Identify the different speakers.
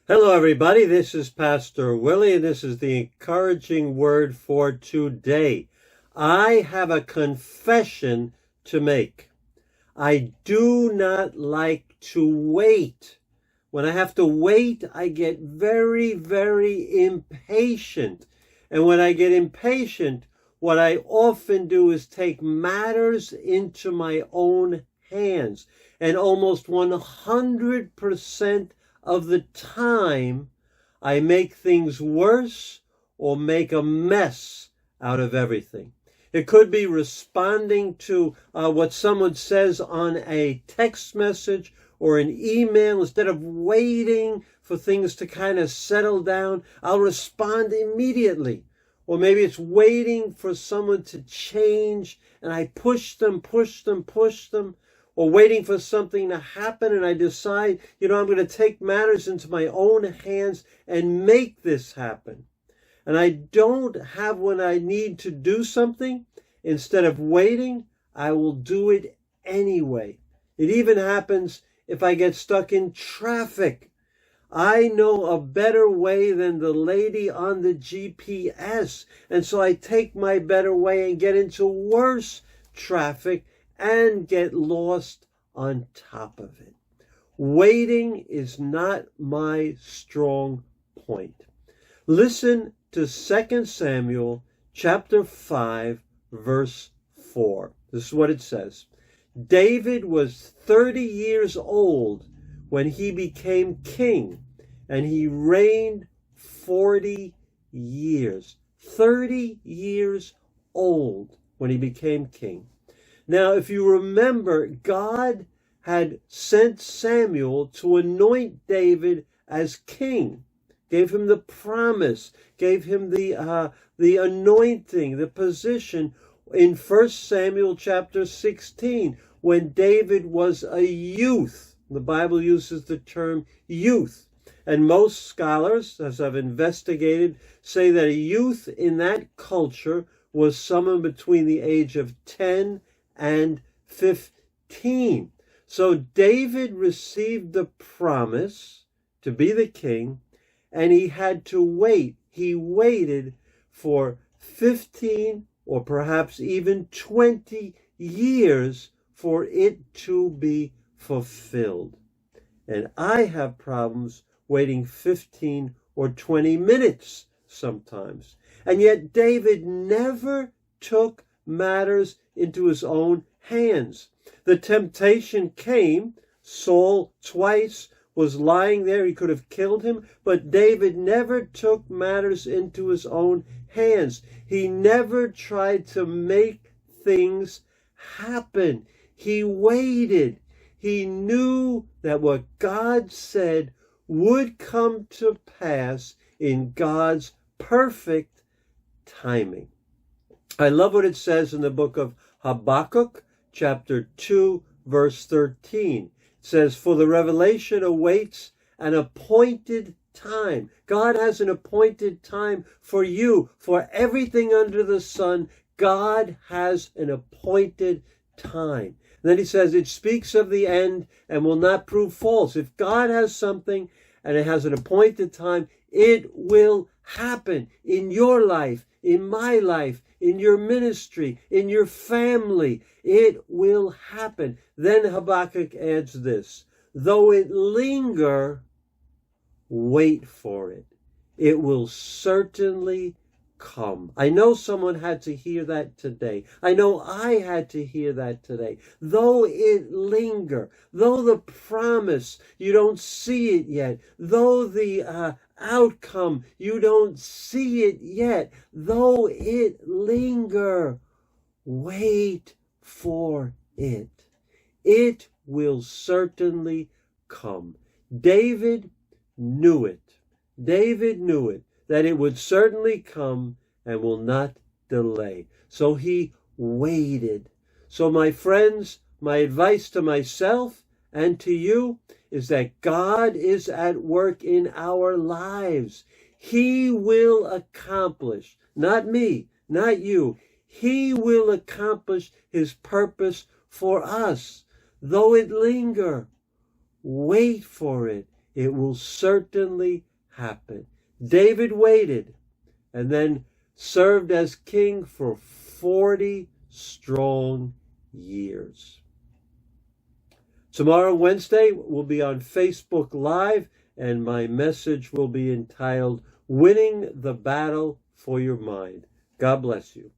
Speaker 1: Hello, everybody. This is Pastor Willie, and this is the encouraging word for today. I have a confession to make. I do not like to wait. When I have to wait, I get very, very impatient. And when I get impatient, what I often do is take matters into my own hands. And almost 100% of the time, I make things worse or make a mess out of everything. It could be responding to what someone says on a text message or an email. Instead of waiting for things to kind of settle down, I'll respond immediately. Or maybe it's waiting for someone to change and I push them, or waiting for something to happen and I decide, I'm going to take matters into my own hands and make this happen. And I don't have when I need to do something. Instead of waiting, I will do it anyway. It even happens if I get stuck in traffic. I know a better way than the lady on the GPS. And so I take my better way and get into worse traffic and get lost on top of it. Waiting is not my strong point. Listen to 2 Samuel chapter 5, verse 4. This is what it says. David was 30 years old when he became king, and he reigned 40 years. 30 years old when he became king. Now, if you remember, God had sent Samuel to anoint David as king, gave him the promise, gave him the anointing, the position in 1 Samuel chapter 16, when David was a youth. The Bible uses the term youth. And most scholars, as I've investigated, say that a youth in that culture was someone between the age of 10 and 15. So David received the promise to be the king, and he had to wait. He waited for 15 or perhaps even 20 years for it to be fulfilled. And I have problems waiting 15 or 20 minutes sometimes. And yet David never took matters into his own hands. The temptation came. Saul twice was lying there. He could have killed him, but David never took matters into his own hands. He never tried to make things happen. He waited. He knew that what God said would come to pass in God's perfect timing. I love what it says in the book of Habakkuk, chapter 2, verse 13. It says, "For the revelation awaits an appointed time." God has an appointed time for you, for everything under the sun. God has an appointed time. And then he says, it speaks of the end and will not prove false. If God has something and it has an appointed time, it will happen in your life, in my life, in your ministry, in your family. It will happen. Then Habakkuk adds this: though it linger, wait for it. It will certainly come. I know someone had to hear that today. I know I had to hear that today. Though it linger, though the promise, you don't see it yet, though the outcome, you don't see it yet, though it linger, wait for it. It will certainly come. David knew it. David knew it, that it would certainly come and will not delay. So he waited. So my friends, my advice to myself and to you is that God is at work in our lives. He will accomplish, not me, not you, he will accomplish his purpose for us. Though it linger, wait for it. It will certainly happen. David waited and then served as king for 40 strong years. Tomorrow, Wednesday, we'll be on Facebook Live, and my message will be entitled, Winning the Battle for Your Mind. God bless you.